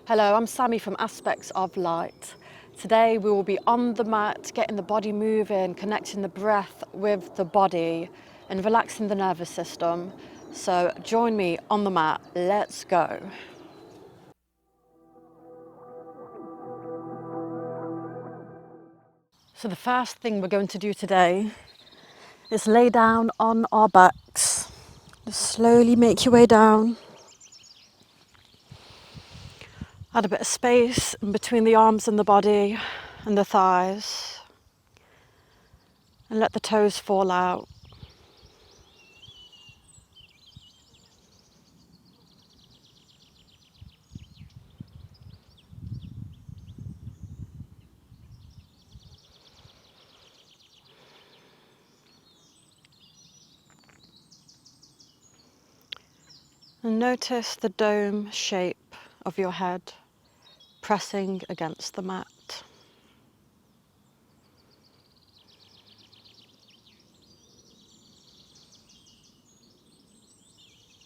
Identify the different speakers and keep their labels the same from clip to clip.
Speaker 1: Hello, I'm Sammi from Aspects of Light. Today we will be on the mat, getting the body moving, connecting the breath with the body and relaxing the nervous system. So join me on the mat, let's go. So the first thing we're going to do today is lay down on our backs. Just slowly make your way down. Add a bit of space in between the arms and the body and the thighs. And let the toes fall out. And notice the dome shape of your head pressing against the mat.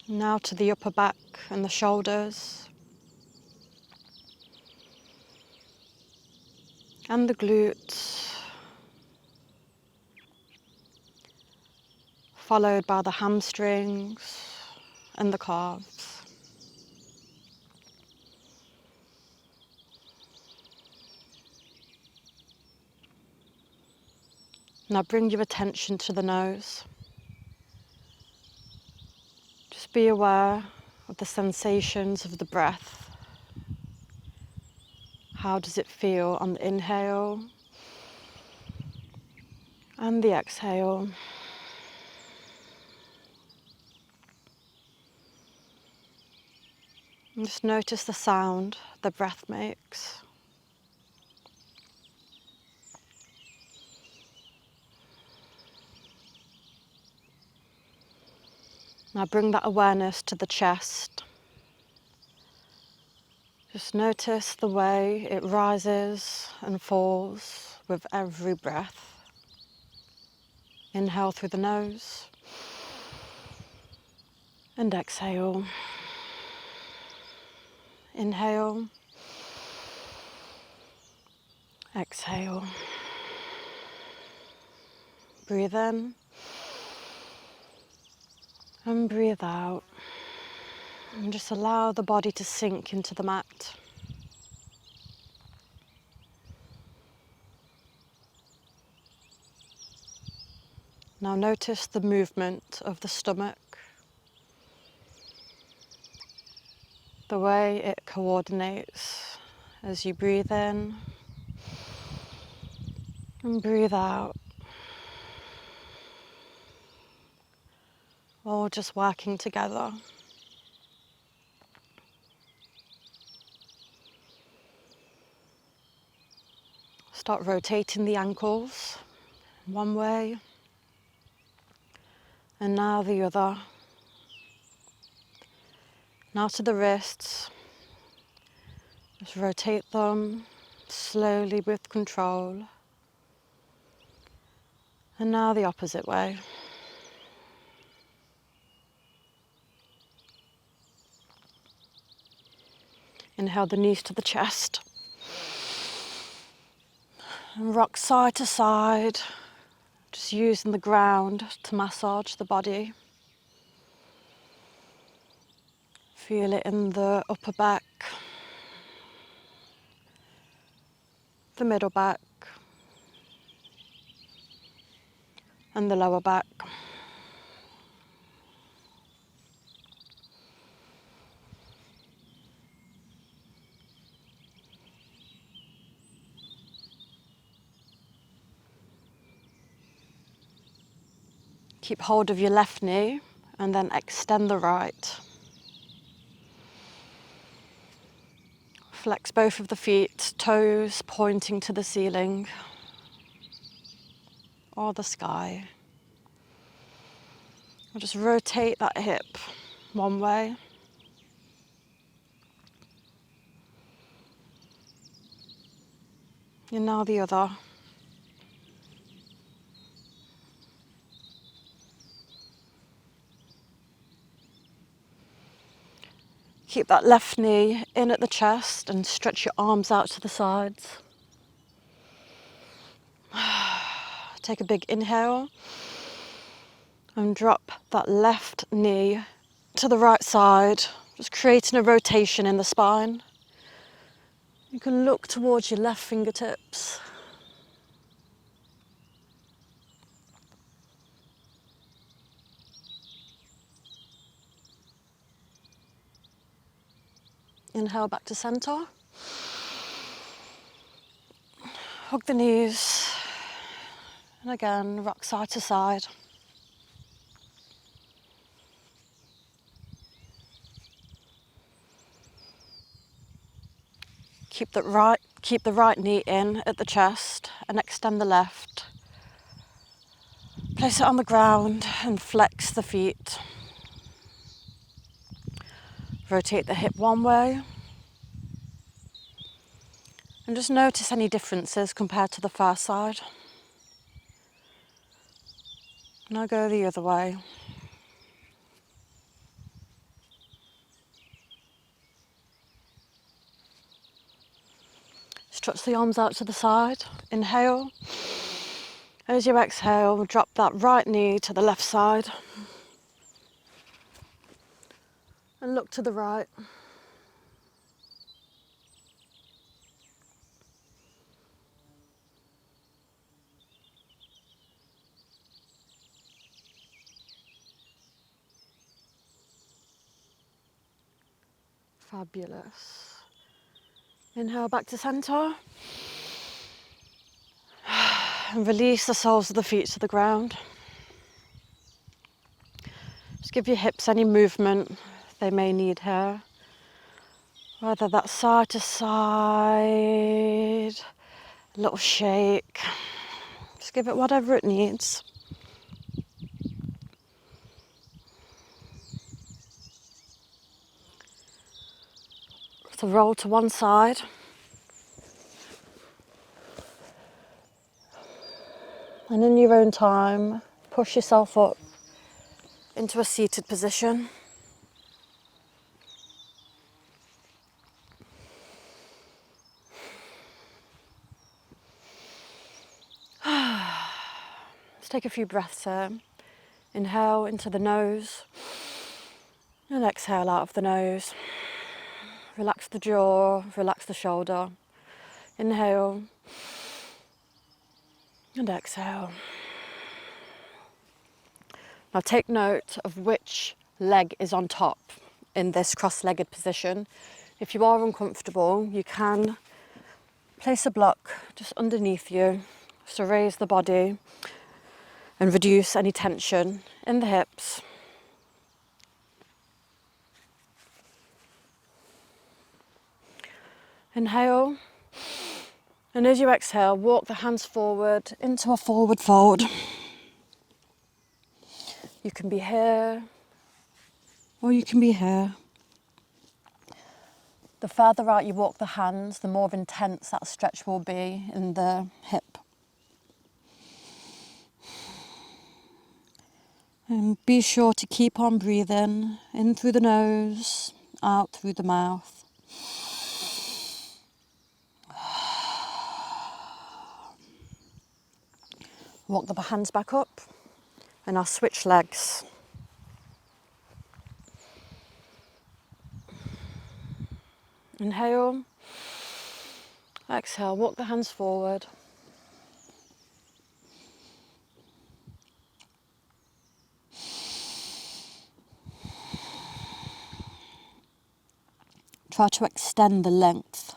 Speaker 1: Now to the upper back and the shoulders. And the glutes. Followed by the hamstrings and the calves. Now bring your attention to the nose. Just be aware of the sensations of the breath. How does it feel on the inhale and the exhale? And just notice the sound the breath makes. Now bring that awareness to the chest. Just notice the way it rises and falls with every breath. Inhale through the nose and exhale. Inhale, exhale. Breathe in and breathe out. And just allow the body to sink into the mat. Now notice the movement of the stomach, the way it coordinates as you breathe in and breathe out, all just working together. Start rotating the ankles one way and now the other. Now to the wrists. Just rotate them slowly with control. And now the opposite way. Inhale the knees to the chest. And rock side to side, just using the ground to massage the body. Feel it in the upper back, the middle back, and the lower back. Keep hold of your left knee and then extend the right. Flex both of the feet, toes pointing to the ceiling or the sky. I'll just rotate that hip one way. And now the other. Keep that left knee in at the chest and stretch your arms out to the sides. Take a big inhale and drop that left knee to the right side, just creating a rotation in the spine. You can look towards your left fingertips. Inhale back to center. Hug the knees. And again, rock side to side. Keep the right knee in at the chest and extend the left. Place it on the ground and flex the feet. Rotate the hip one way. And just notice any differences compared to the first side. Now go the other way. Stretch the arms out to the side. Inhale. As you exhale, drop that right knee to the left side. And look to the right. Fabulous. Inhale back to center. And release the soles of the feet to the ground. Just give your hips any movement they may need here. Whether that's side to side, a little shake. Just give it whatever it needs. So roll to one side. And in your own time, push yourself up into a seated position. Let's take a few breaths here. Inhale into the nose and exhale out of the nose. Relax the jaw, relax the shoulder. Inhale and exhale. Now take note of which leg is on top in this cross-legged position. If you are uncomfortable, you can place a block just underneath you, so raise the body and reduce any tension in the hips. Inhale, and as you exhale, walk the hands forward into a forward fold. You can be here, or you can be here. The further out you walk the hands, the more intense that stretch will be in the hip. And be sure to keep on breathing in through the nose, out through the mouth. Walk the hands back up, and I'll switch legs. Inhale, exhale, walk the hands forward. Try to extend the length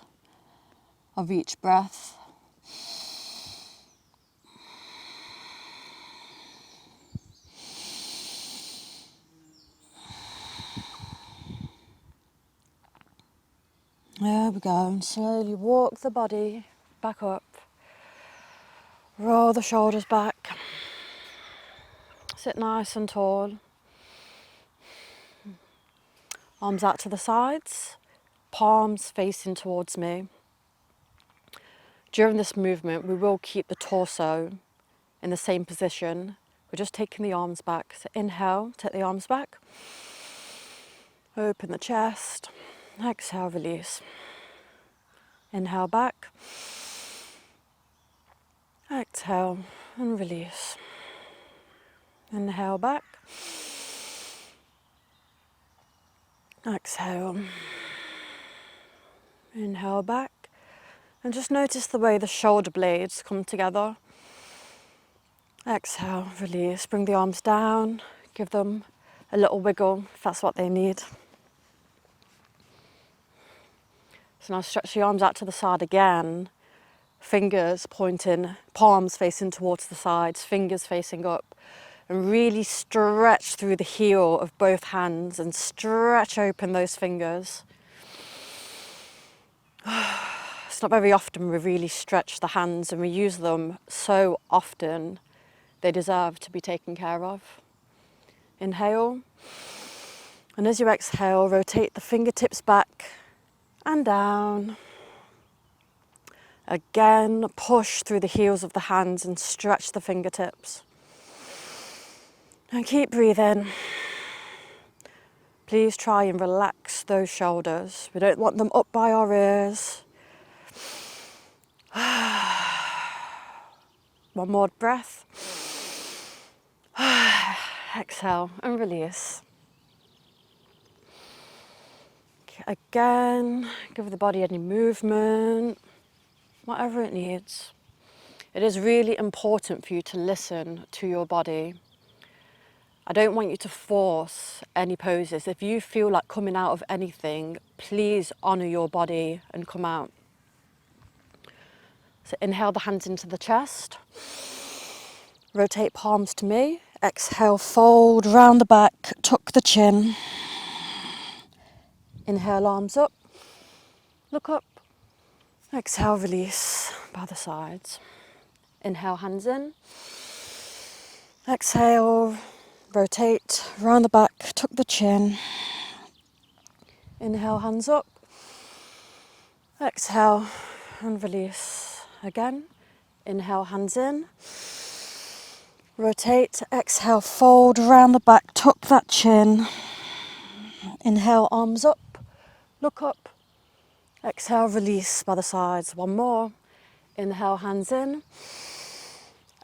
Speaker 1: of each breath. There we go, and slowly walk the body back up. Roll the shoulders back. Sit nice and tall. Arms out to the sides, palms facing towards me. During this movement, we will keep the torso in the same position. We're just taking the arms back. So inhale, take the arms back. Open the chest. Exhale, release. Inhale back. Exhale and release. Inhale back. Exhale. Inhale back. And just notice the way the shoulder blades come together. Exhale, release. Bring the arms down. Give them a little wiggle if that's what they need. So now stretch the arms out to the side again. Fingers pointing, palms facing towards the sides, fingers facing up. And really stretch through the heel of both hands and stretch open those fingers. It's not very often we really stretch the hands, and we use them so often they deserve to be taken care of. Inhale, and as you exhale, rotate the fingertips back and down. Again, push through the heels of the hands and stretch the fingertips. And keep breathing. Please try and relax those shoulders. We don't want them up by our ears. One more breath. Exhale and release. Again, give the body any movement, whatever it needs. It is really important for you to listen to your body. I don't want you to force any poses. If you feel like coming out of anything, please honour your body and come out. So inhale the hands into the chest. Rotate palms to me. Exhale, fold round the back, tuck the chin. Inhale, arms up. Look up. Exhale, release by the sides. Inhale, hands in. Exhale, rotate round the back, tuck the chin. Inhale, hands up. Exhale and release. Again. Inhale, hands in. Rotate, exhale, fold round the back, tuck that chin. Inhale, arms up, look up. Exhale, release by the sides. One more. Inhale, hands in.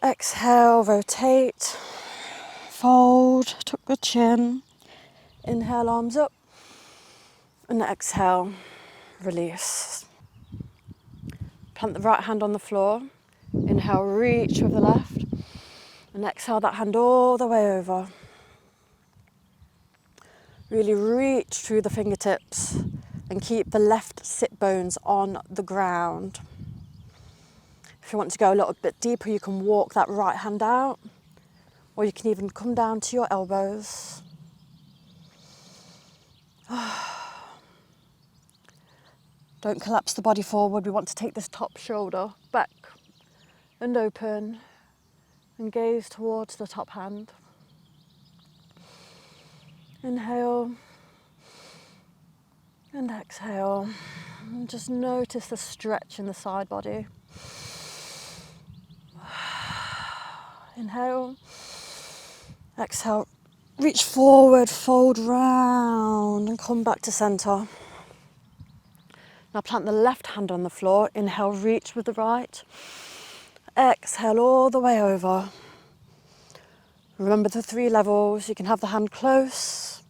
Speaker 1: Exhale, rotate, fold, tuck the chin. Inhale, arms up. And exhale, release. Plant the right hand on the floor. Inhale, reach with the left. And exhale that hand all the way over. Really reach through the fingertips and keep the left sit bones on the ground. If you want to go a little bit deeper, you can walk that right hand out, or you can even come down to your elbows. Don't collapse the body forward. We want to take this top shoulder back and open and gaze towards the top hand. Inhale and exhale. And just notice the stretch in the side body. Inhale. Exhale. Reach forward, fold round and come back to centre. Now plant the left hand on the floor. Inhale, reach with the right. Exhale all the way over. Remember the 3 levels. You can have the hand close,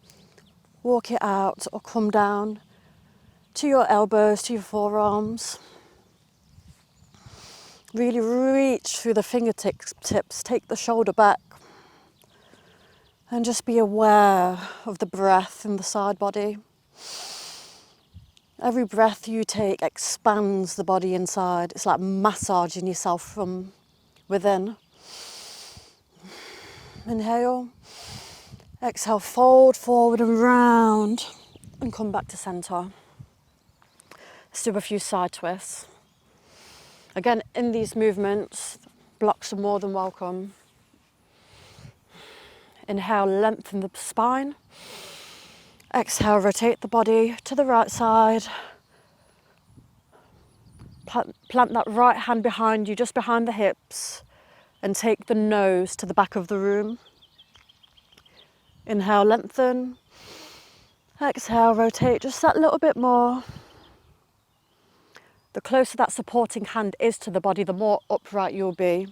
Speaker 1: walk it out, or come down to your elbows, to your forearms. Really reach through the fingertips, take the shoulder back. And just be aware of the breath in the side body. Every breath you take expands the body inside. It's like massaging yourself from within. Inhale. Exhale, fold forward and round and come back to centre. Let's do a few side twists. Again, in these movements, blocks are more than welcome. Inhale, lengthen the spine. Exhale, rotate the body to the right side. Plant that right hand behind you, just behind the hips, and take the nose to the back of the room. Inhale, lengthen. Exhale, rotate just that little bit more. The closer that supporting hand is to the body, the more upright you'll be.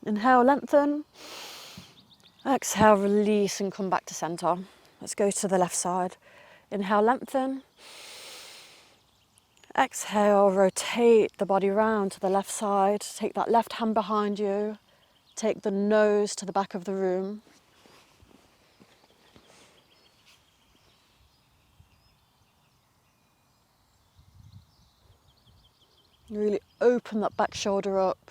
Speaker 1: Inhale, lengthen. Exhale, release and come back to center. Let's go to the left side. Inhale, lengthen. Exhale, rotate the body round to the left side. Take that left hand behind you. Take the nose to the back of the room. Really open that back shoulder up.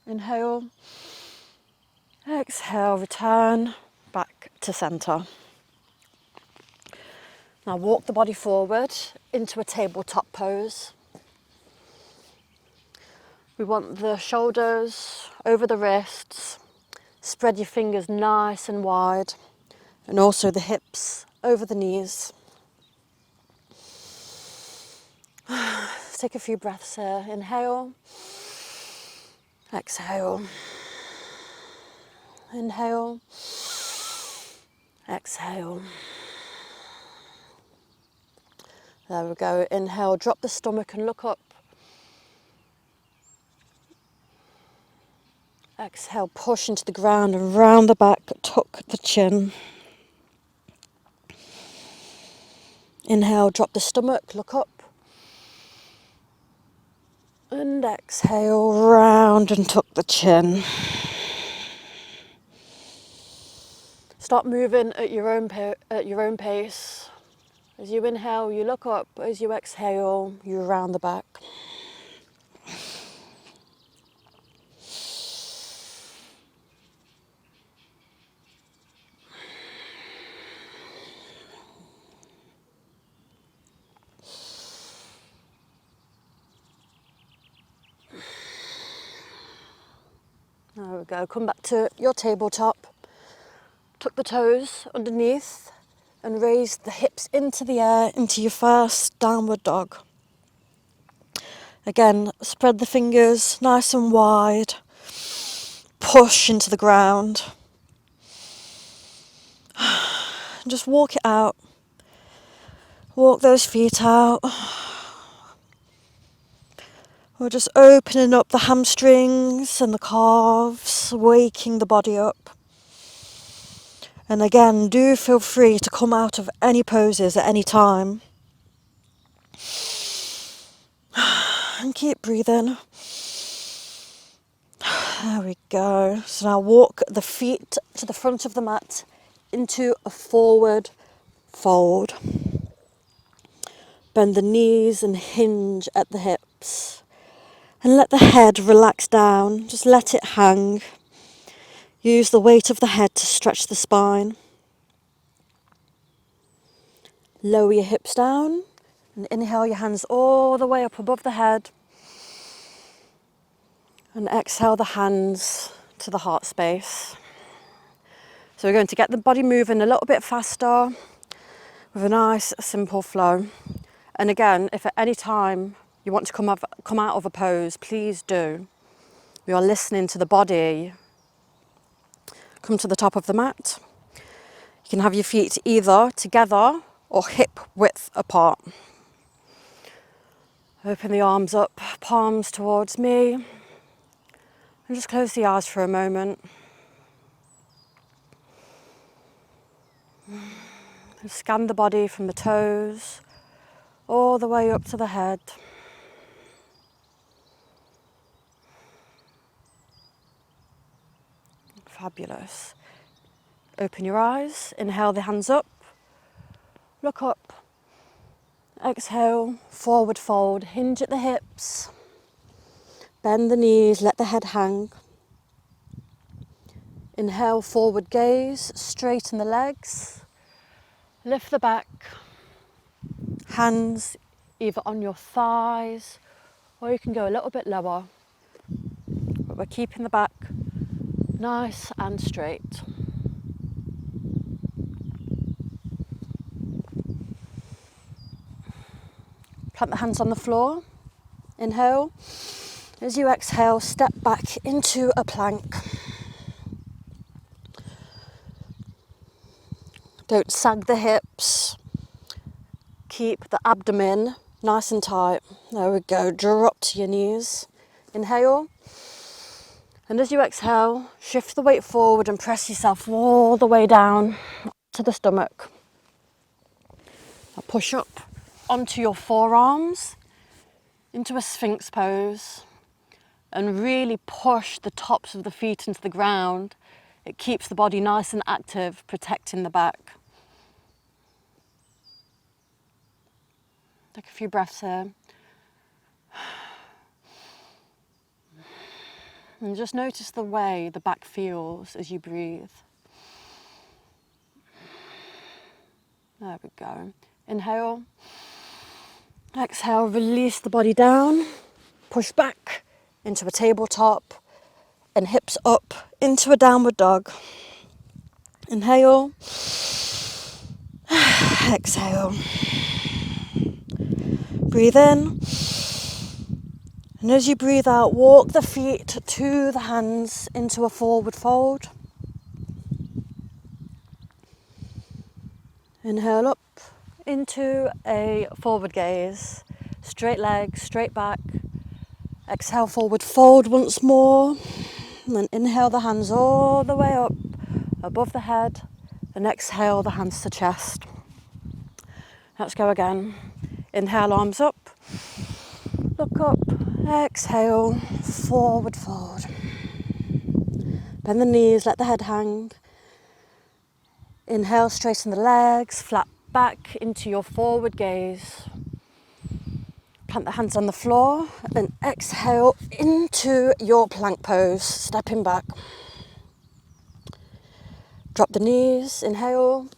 Speaker 1: Inhale. Exhale, return back to center. Now walk the body forward into a tabletop pose. We want the shoulders over the wrists. Spread your fingers nice and wide, and also the hips over the knees. Take a few breaths here. Inhale. Exhale. Inhale. Exhale. There we go. Inhale, drop the stomach and look up. Exhale, push into the ground and round the back, tuck the chin. Inhale, drop the stomach, look up. And exhale, round and tuck the chin. Start moving at your own pace. As you inhale, you look up. As you exhale, you round the back. There we go. Come back to your tabletop. Tuck the toes underneath and raise the hips into the air into your first downward dog. Again, spread the fingers nice and wide. Push into the ground. Just walk it out. Walk those feet out. We're just opening up the hamstrings and the calves, waking the body up. And again, do feel free to come out of any poses at any time. And keep breathing. There we go. So now walk the feet to the front of the mat into a forward fold. Bend the knees and hinge at the hips. And let the head relax down. Just let it hang. Use the weight of the head to stretch the spine. Lower your hips down and inhale your hands all the way up above the head. And exhale the hands to the heart space. So we're going to get the body moving a little bit faster with a nice simple flow. And again, if at any time you want to come out of a pose, please do. We are listening to the body. Come to the top of the mat. You can have your feet either together or hip width apart. Open the arms up, palms towards me. And just close the eyes for a moment. And scan the body from the toes all the way up to the head. Fabulous. Open your eyes, inhale the hands up, look up, exhale, forward fold, hinge at the hips, bend the knees, let the head hang. Inhale, forward gaze, straighten the legs, lift the back, hands either on your thighs or you can go a little bit lower, but we're keeping the back nice and straight. Plant the hands on the floor. Inhale. As you exhale, step back into a plank. Don't sag the hips. Keep the abdomen nice and tight. There we go. Drop to your knees. Inhale. And as you exhale, shift the weight forward and press yourself all the way down to the stomach. Now push up onto your forearms into a sphinx pose and really push the tops of the feet into the ground. It keeps the body nice and active, protecting the back. Take a few breaths here. And just notice the way the back feels as you breathe. There we go. Inhale. Exhale, release the body down. Push back into a tabletop and hips up into a downward dog. Inhale. Exhale. Breathe in. And as you breathe out, walk the feet to the hands into a forward fold. Inhale up into a forward gaze. Straight legs, straight back. Exhale, forward fold once more. And then inhale the hands all the way up above the head. And exhale the hands to chest. Let's go again. Inhale, arms up. Look up. Exhale, forward fold. Bend the knees, let the head hang. Inhale, straighten the legs, flat back into your forward gaze. Plant the hands on the floor and exhale into your plank pose, stepping back. Drop the knees, inhale.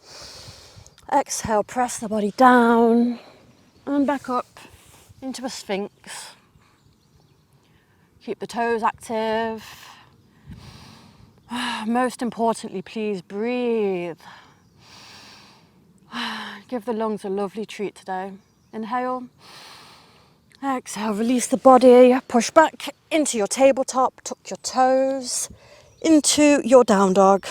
Speaker 1: Exhale, press the body down and back up into a sphinx. Keep the toes active. Most importantly, please breathe. Give the lungs a lovely treat today. Inhale. Exhale, release the body. Push back into your tabletop. Tuck your toes into your down dog.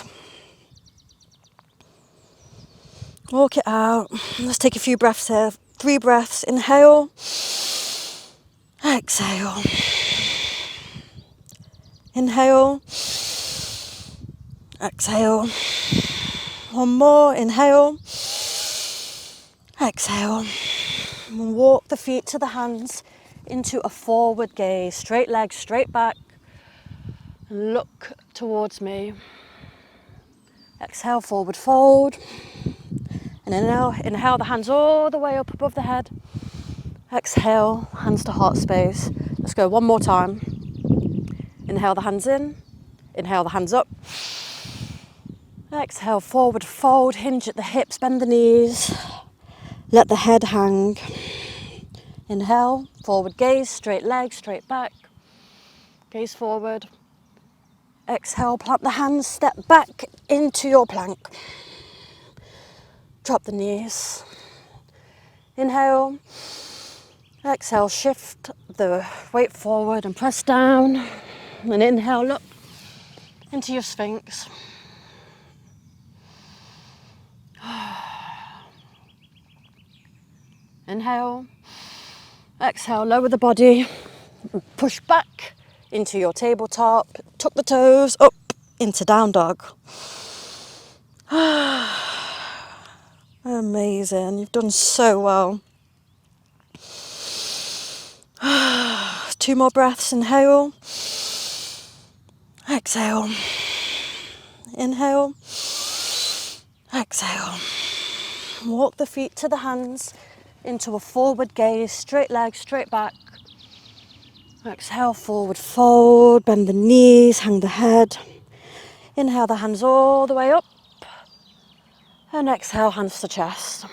Speaker 1: Walk it out. Let's take a few breaths here. 3 breaths. Inhale. Exhale. Inhale. Exhale. One more. Inhale. Exhale. And walk the feet to the hands into a forward gaze. Straight legs, straight back. And look towards me. Exhale, forward fold. And inhale the hands all the way up above the head. Exhale, hands to heart space. Let's go one more time. Inhale the hands in. Inhale the hands up. Exhale, forward fold, hinge at the hips, bend the knees. Let the head hang. Inhale, forward gaze, straight legs, straight back. Gaze forward. Exhale, plant the hands, step back into your plank. Drop the knees. Inhale. Exhale, shift the weight forward and press down. And inhale, look into your sphinx. Inhale. Exhale, lower the body. Push back into your tabletop. Tuck the toes up into down dog. Amazing. You've done so well. 2 more breaths. Inhale. Exhale. Inhale. Exhale. Walk the feet to the hands into a forward gaze. Straight legs, straight back. Exhale, forward fold. Bend the knees, hang the head. Inhale the hands all the way up. And exhale, hands to chest.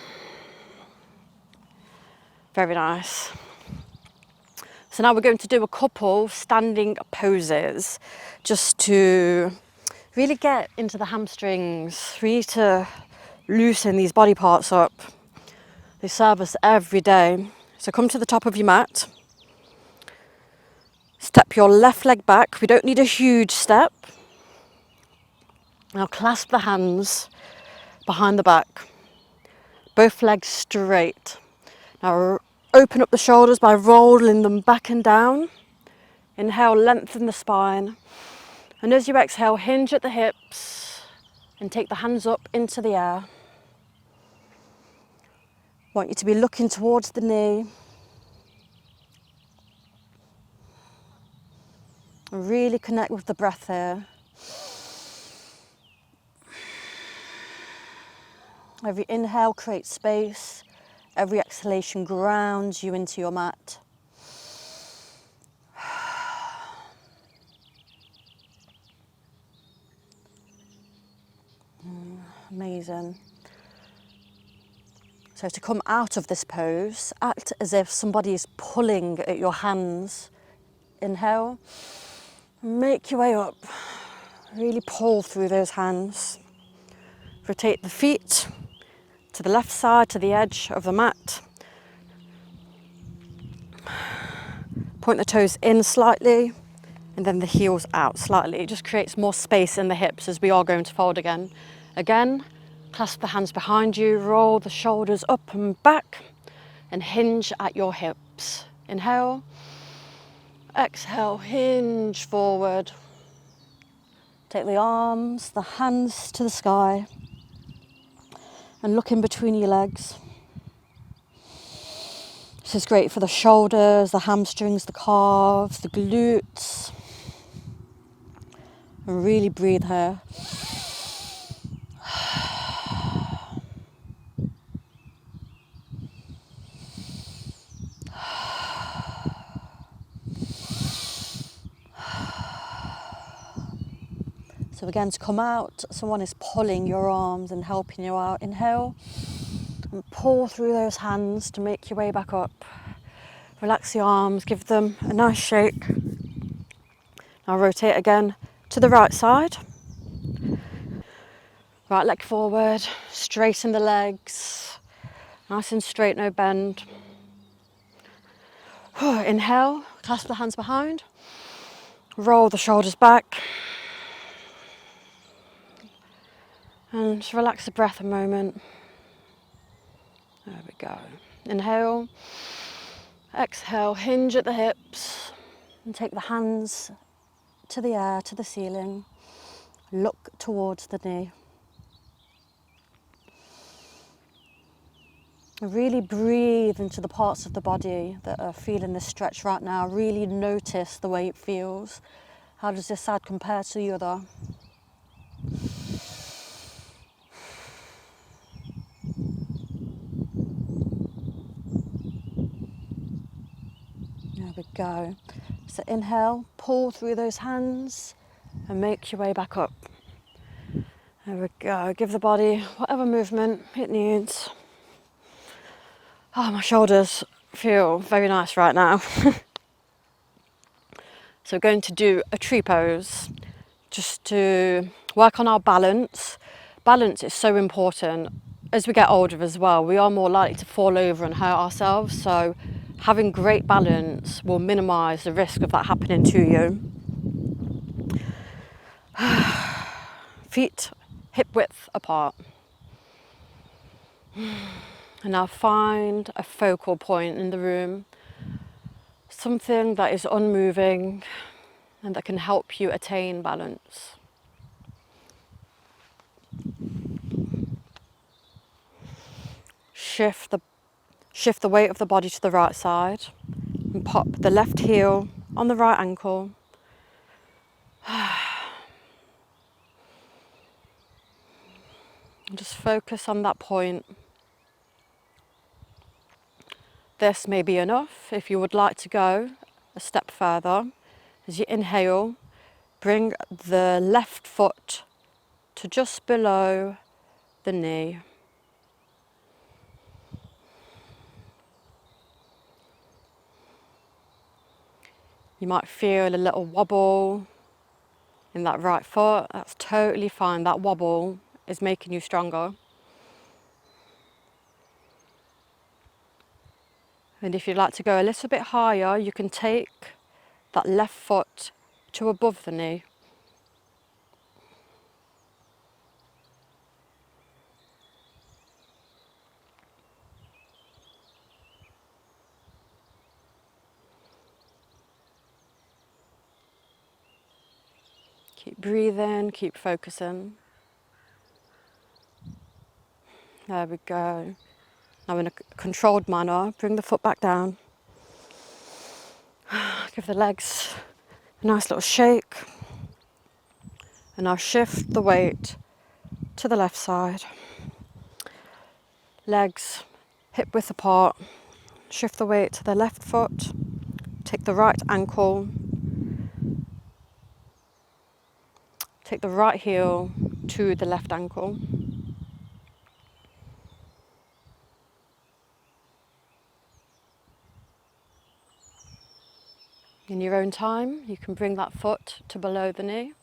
Speaker 1: Very nice. So now we're going to do a couple standing poses just to really get into the hamstrings, really to loosen these body parts up. They serve us every day. So come to the top of your mat. Step your left leg back. We don't need a huge step. Now clasp the hands behind the back. Both legs straight. Now open up the shoulders by rolling them back and down. Inhale, lengthen the spine. And as you exhale, hinge at the hips and take the hands up into the air. Want you to be looking towards the knee. And really connect with the breath here. Every inhale creates space. Every exhalation grounds you into your mat. Amazing. So to come out of this pose, act as if somebody is pulling at your hands. Inhale, make your way up. Really pull through those hands. Rotate the feet to the left side, to the edge of the mat. Point the toes in slightly and then the heels out slightly. It just creates more space in the hips as we are going to fold again. Again, clasp the hands behind you, roll the shoulders up and back and hinge at your hips. Inhale, exhale, hinge forward. Take the arms, the hands to the sky and look in between your legs. This is great for the shoulders, the hamstrings, the calves, the glutes. And really breathe here. So again, to come out, someone is pulling your arms and helping you out. Inhale and pull through those hands to make your way back up. Relax the arms, give them a nice shake. Now rotate again to the right side. Right leg forward, straighten the legs. Nice and straight, no bend. Inhale, clasp the hands behind. Roll the shoulders back. And just relax the breath a moment. There we go. Inhale, exhale, hinge at the hips and take the hands to the air, to the ceiling. Look towards the knee. Really breathe into the parts of the body that are feeling this stretch right now. Really notice the way it feels. How does this side compare to the other? There we go. So inhale, pull through those hands and make your way back up. There we go. Give the body whatever movement it needs. Oh, my shoulders feel very nice right now. So we're going to do a tree pose just to work on our balance. Balance is so important. As we get older as well, we are more likely to fall over and hurt ourselves. So having great balance will minimise the risk of that happening to you. Feet hip width apart. And now find a focal point in the room, something that is unmoving and that can help you attain balance. Shift the weight of the body to the right side and pop the left heel on the right ankle. And just focus on that point. This may be enough. If you would like to go a step further, as you inhale, bring the left foot to just below the knee. You might feel a little wobble in that right foot. That's totally fine. That wobble is making you stronger. And if you'd like to go a little bit higher, you can take that left foot to above the knee. Keep breathing, keep focusing. There we go. Now in a controlled manner, bring the foot back down. Give the legs a nice little shake. And now shift the weight to the left side. Legs hip width apart. Shift the weight to the left foot. Take the right ankle. Take the right heel to the left ankle. In your own time, you can bring that foot to below the knee.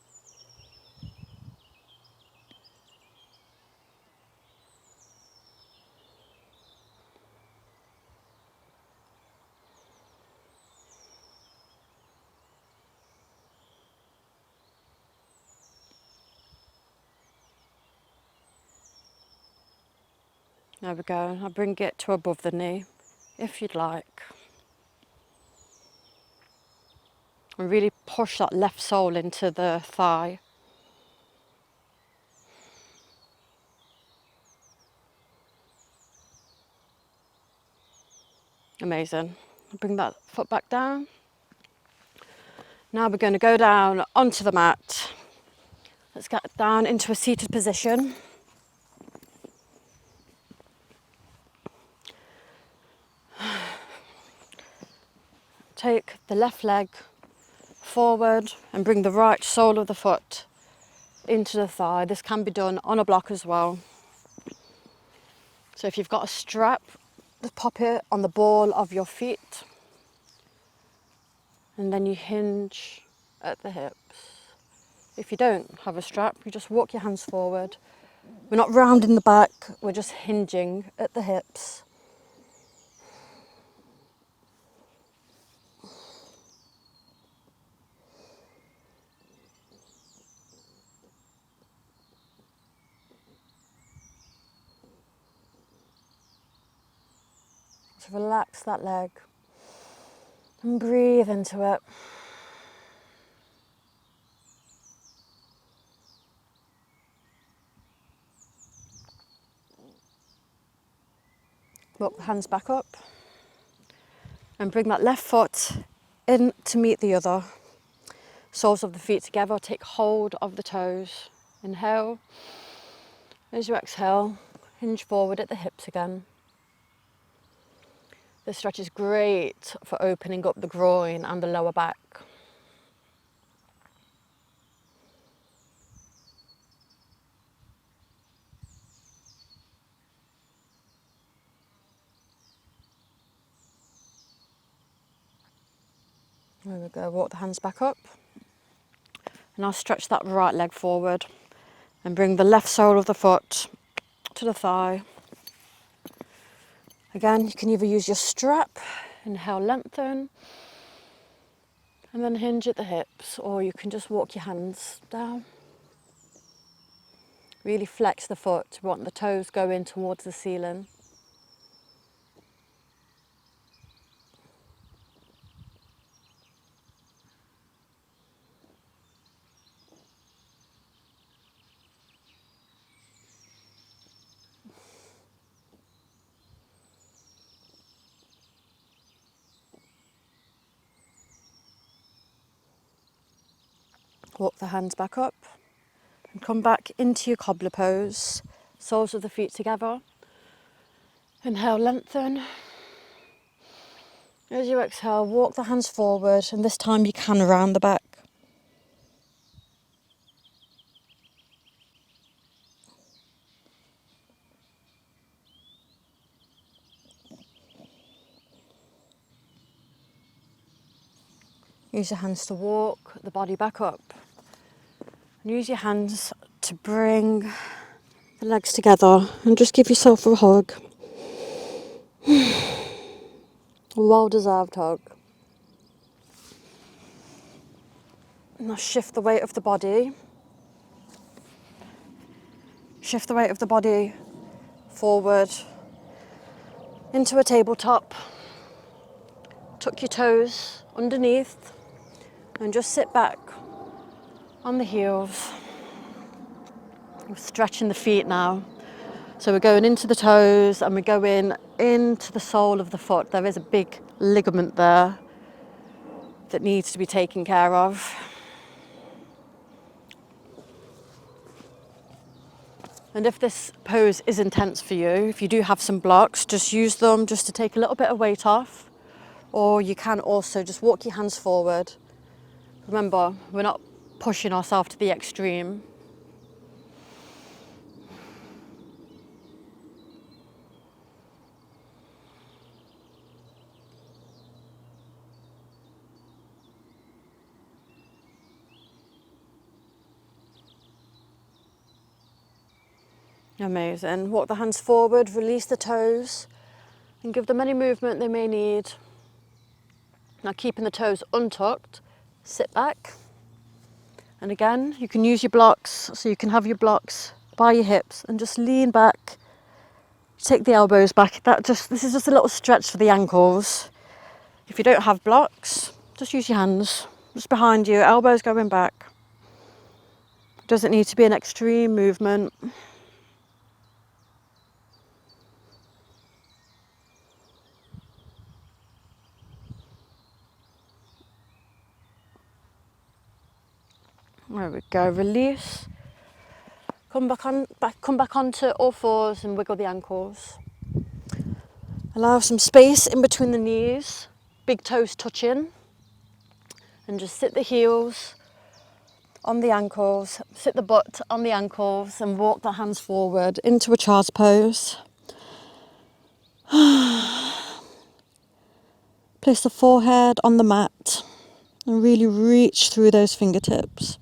Speaker 1: There we go. I'll bring it to above the knee, if you'd like. And really push that left sole into the thigh. Amazing. Bring that foot back down. Now we're going to go down onto the mat. Let's get down into a seated position. Take the left leg forward and bring the right sole of the foot into the thigh. This can be done on a block as well. So if you've got a strap, just pop it on the ball of your feet. And then you hinge at the hips. If you don't have a strap, you just walk your hands forward. We're not rounding the back, we're just hinging at the hips. So relax that leg and breathe into it. Walk the hands back up and bring that left foot in to meet the other. Soles of the feet together, take hold of the toes. Inhale. As you exhale, hinge forward at the hips again. This stretch is great for opening up the groin and the lower back. There we go, walk the hands back up. And I'll stretch that right leg forward and bring the left sole of the foot to the thigh. Again, you can either use your strap, inhale, lengthen, and then hinge at the hips, or you can just walk your hands down. Really flex the foot, want the toes going towards the ceiling. Walk the hands back up and come back into your cobbler pose. Soles of the feet together. Inhale, lengthen. As you exhale, walk the hands forward, and this time you can round the back. Use your hands to walk the body back up. And use your hands to bring the legs together and just give yourself a hug. A well-deserved hug. Now shift the weight of the body. Shift the weight of the body forward into a tabletop. Tuck your toes underneath and just sit back on the heels. We're stretching the feet now. So we're going into the toes and we're going into the sole of the foot. There is a big ligament there that needs to be taken care of. And if this pose is intense for you, if you do have some blocks, just use them just to take a little bit of weight off. Or you can also just walk your hands forward. Remember, we're not pushing ourselves to the extreme. Amazing. Walk the hands forward, release the toes, and give them any movement they may need. Now keeping the toes untucked, sit back. And again, you can use your blocks, so you can have your blocks by your hips and just lean back. Take the elbows back. This is just a little stretch for the ankles. If you don't have blocks, just use your hands. Just behind you, elbows going back. Doesn't need to be an extreme movement. There we go, release. Come back onto all fours and wiggle the ankles. Allow some space in between the knees, big toes touching. And just sit the heels on the ankles, sit the butt on the ankles and walk the hands forward into a child's pose. Place the forehead on the mat and really reach through those fingertips.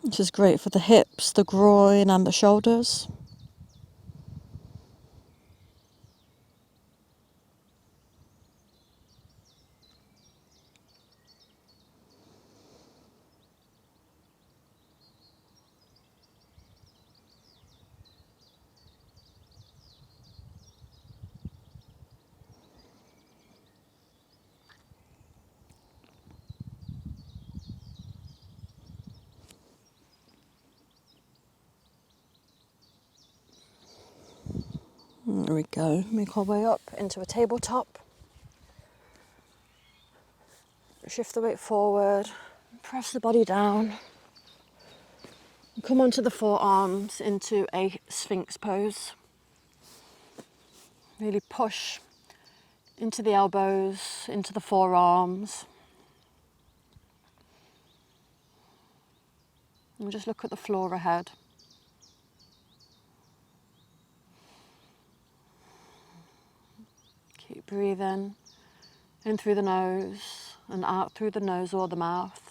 Speaker 1: This is great for the hips, the groin and the shoulders. There we go. Make our way up into a tabletop. Shift the weight forward. Press the body down. And come onto the forearms into a Sphinx pose. Really push into the elbows, into the forearms. And just look at the floor ahead. Keep breathing in through the nose and out through the nose or the mouth.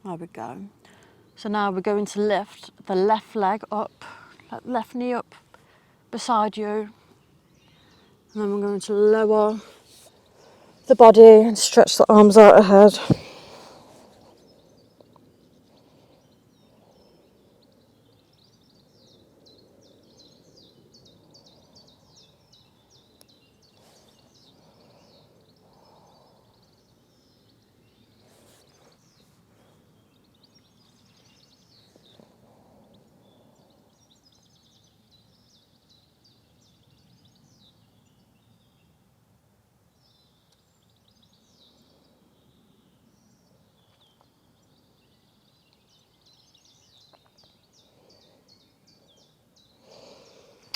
Speaker 1: There we go. So now we're going to lift the left leg up, left knee up beside you. And then we're going to lower the body and stretch the arms out ahead.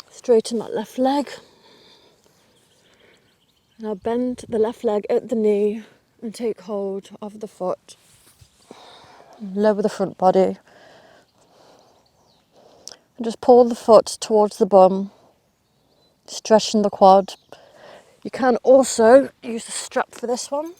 Speaker 1: Straighten that left leg. Now bend the left leg at the knee and take hold of the foot. Lower the front body. And just pull the foot towards the bum, stretching the quad. You can also use the strap for this one.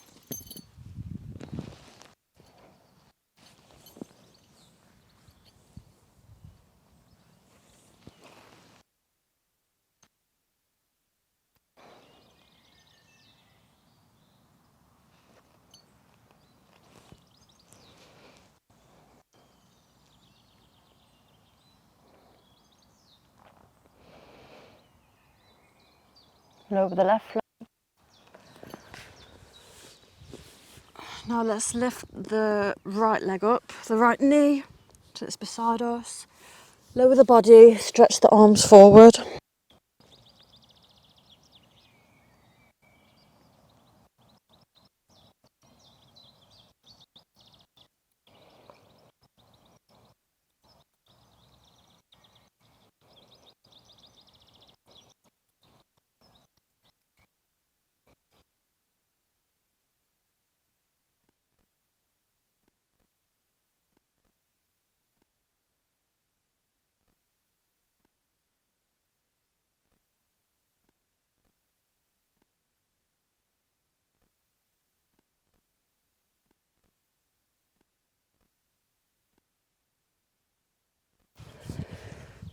Speaker 1: Lower the left leg. Now let's lift the right leg up, the right knee, so it's beside us. Lower the body, stretch the arms forward.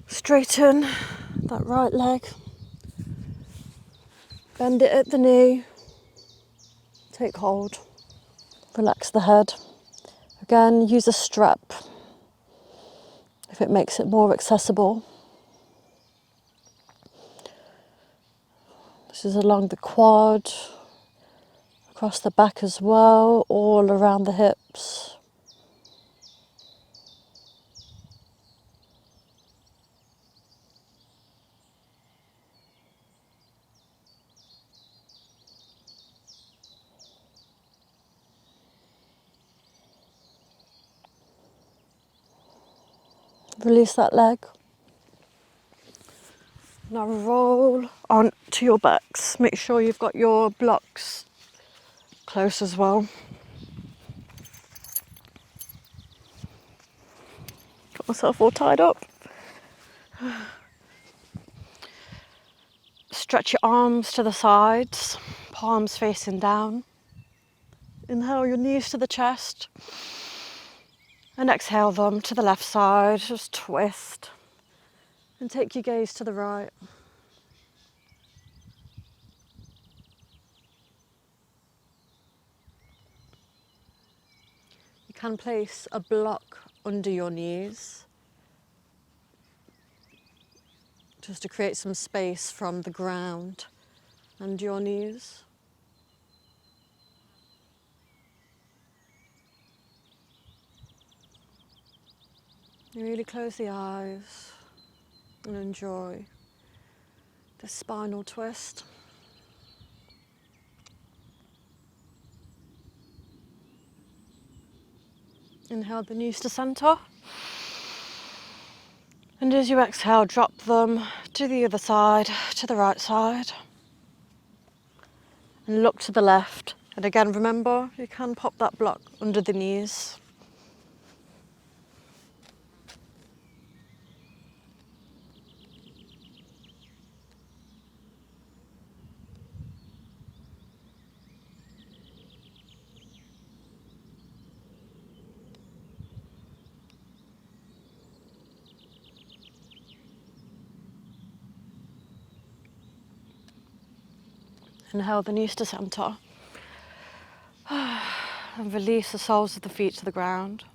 Speaker 1: Straighten that right leg. Bend it at the knee. Take hold. Relax the head. Again, use a strap if it makes it more accessible. This is along the quad, across the back as well, all around the hips. Release that leg. Now roll on to your backs. Make sure you've got your blocks close as well. Got myself all tied up. Stretch your arms to the sides, palms facing down. Inhale your knees to the chest and exhale them to the left side. Just twist and take your gaze to the right. You can place a block under your knees just to create some space from the ground and your knees. You really close the eyes and enjoy the spinal twist. Inhale the knees to centre. And as you exhale, drop them to the other side, to the right side. And look to the left. And again, remember, you can pop that block under the knees. Inhale the knees to centre. And release the soles of the feet to the ground.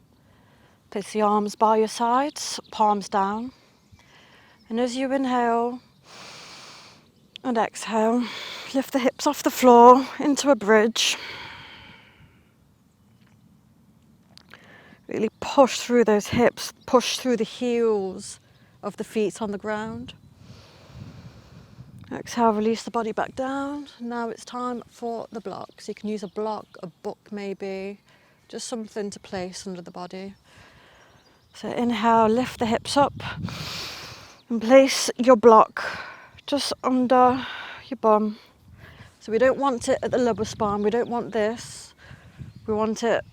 Speaker 1: Place the arms by your sides, palms down. And as you inhale and exhale, lift the hips off the floor into a bridge. Really push through those hips, push through the heels of the feet on the ground. Exhale, release the body back down. Now it's time for the blocks. You can use a block, a book maybe, just something to place under the body. So inhale, lift the hips up and place your block just under your bum. So we don't want it at the lower spine, we don't want this. We want it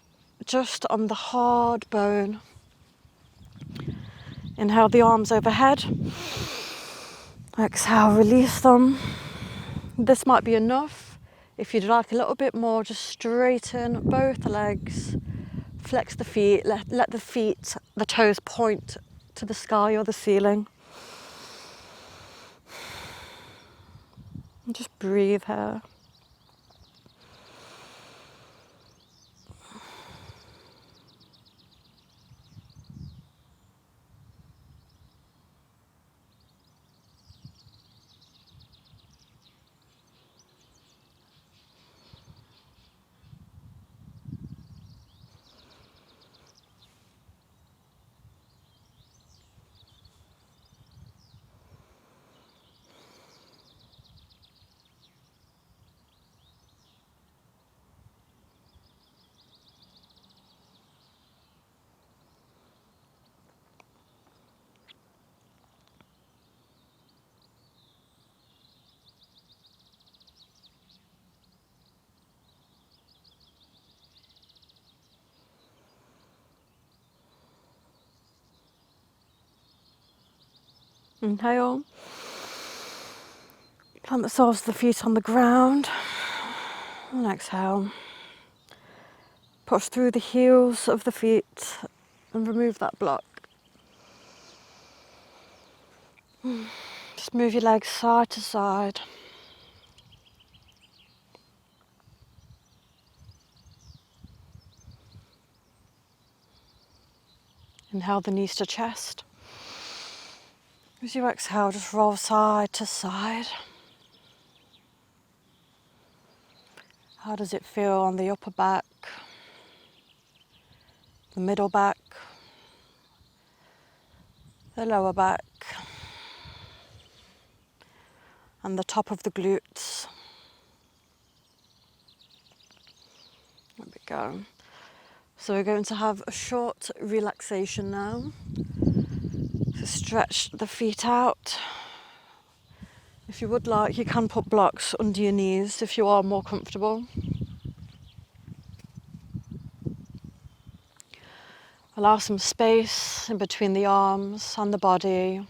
Speaker 1: just on the hard bone. Inhale the arms overhead. Exhale, release them. This might be enough. If you'd like a little bit more, just straighten both legs, flex the feet, let the feet, the toes point to the sky or the ceiling. And just breathe here. Inhale. Plant the soles of the feet on the ground. And exhale. Push through the heels of the feet and remove that block. Just move your legs side to side. Inhale the knees to chest. As you exhale, just roll side to side. How does it feel on the upper back, the middle back, the lower back, and the top of the glutes? There we go. So we're going to have a short relaxation now. So stretch the feet out. If you would like, you can put blocks under your knees if you are more comfortable. Allow some space in between the arms and the body.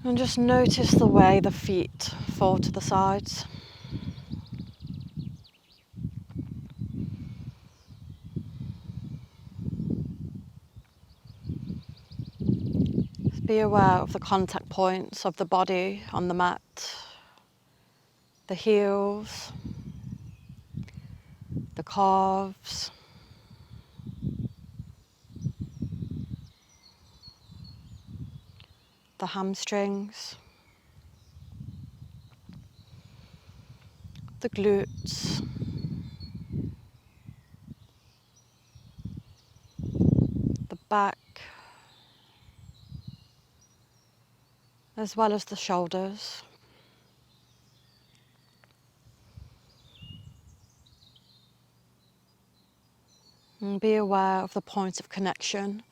Speaker 1: And just notice the way the feet fall to the sides. Be aware of the contact points of the body on the mat, the heels, the calves, the hamstrings, the glutes, the back, as well as the shoulders. And be aware of the point of connection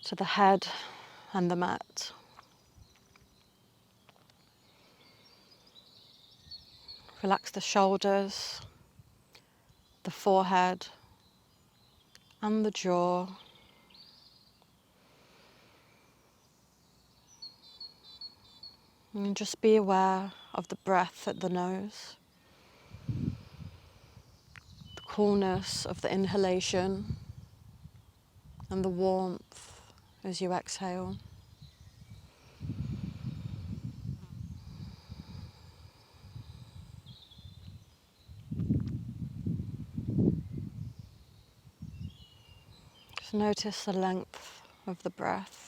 Speaker 1: to the head and the mat. Relax the shoulders, the forehead, and the jaw. And just be aware of the breath at the nose, the coolness of the inhalation, and the warmth as you exhale. Just notice the length of the breath.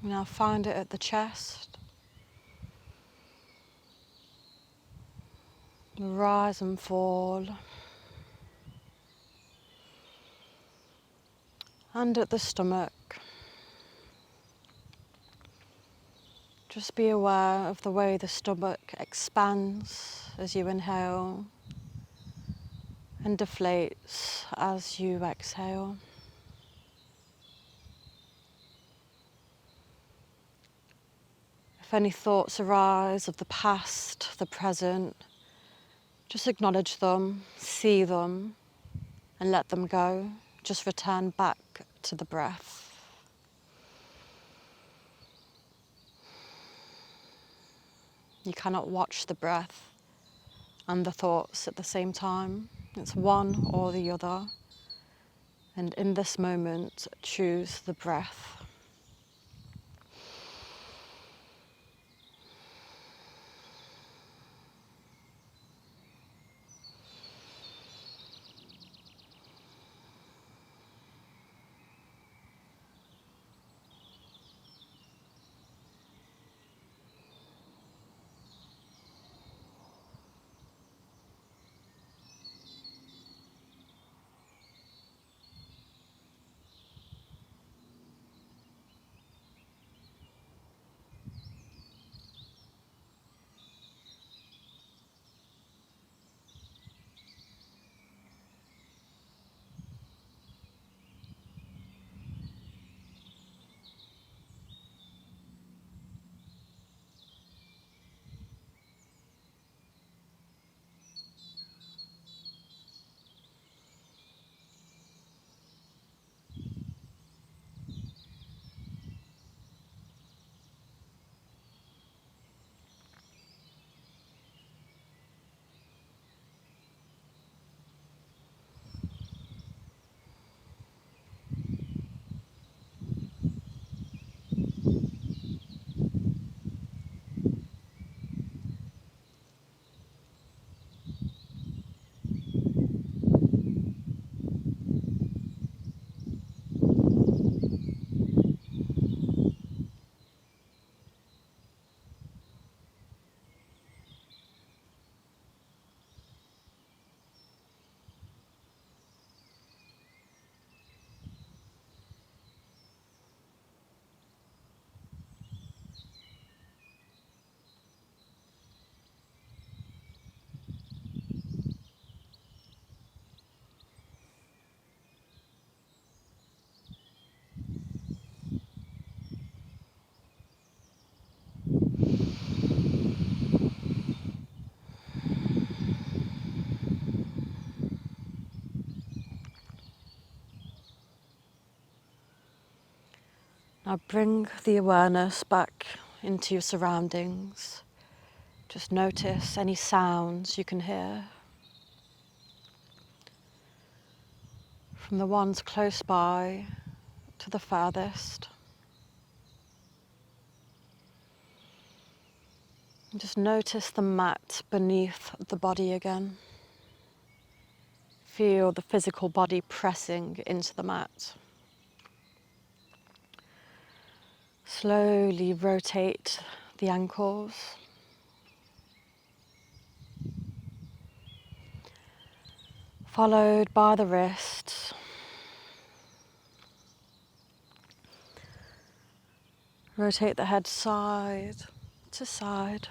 Speaker 1: Now find it at the chest. Rise and fall. And at the stomach. Just be aware of the way the stomach expands as you inhale and deflates as you exhale. If any thoughts arise of the past, the present, just acknowledge them, see them, and let them go. Just return back to the breath. You cannot watch the breath and the thoughts at the same time. It's one or the other. And in this moment, choose the breath. Now bring the awareness back into your surroundings. Just notice any sounds you can hear. From the ones close by to the farthest. And just notice the mat beneath the body again. Feel the physical body pressing into the mat. Slowly rotate the ankles. Followed by the wrists. Rotate the head side to side.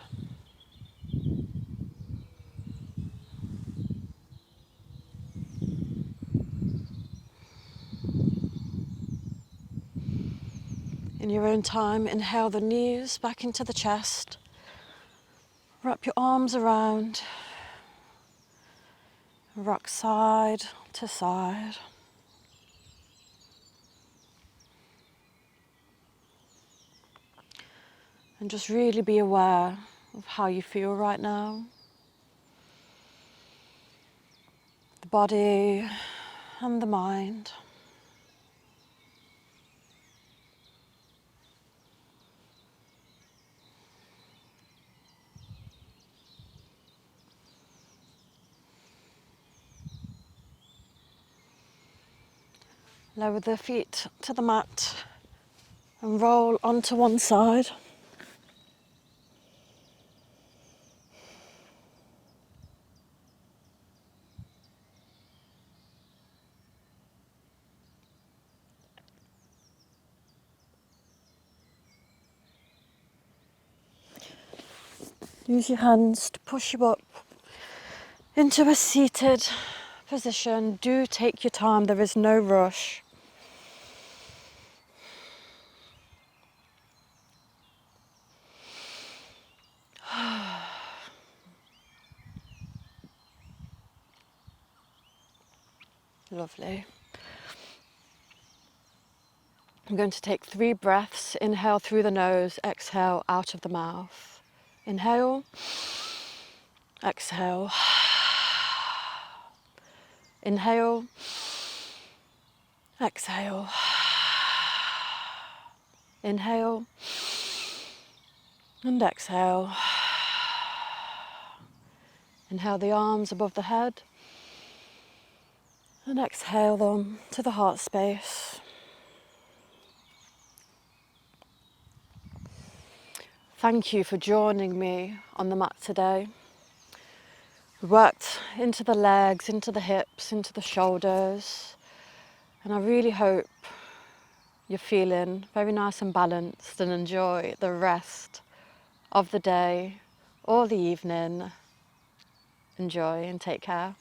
Speaker 1: In your own time, inhale the knees back into the chest. Wrap your arms around. Rock side to side. And just really be aware of how you feel right now. The body and the mind. Lower the feet to the mat and roll onto one side. Use your hands to push you up into a seated position. Do take your time, there is no rush. Lovely. I'm going to take 3 breaths. Inhale through the nose, exhale out of the mouth. Inhale, exhale. Inhale, exhale. Inhale and exhale. Inhale the arms above the head and exhale them to the heart space. Thank you for joining me on the mat today. We worked into the legs, into the hips, into the shoulders, and I really hope you're feeling very nice and balanced and enjoy the rest of the day or the evening. Enjoy and take care.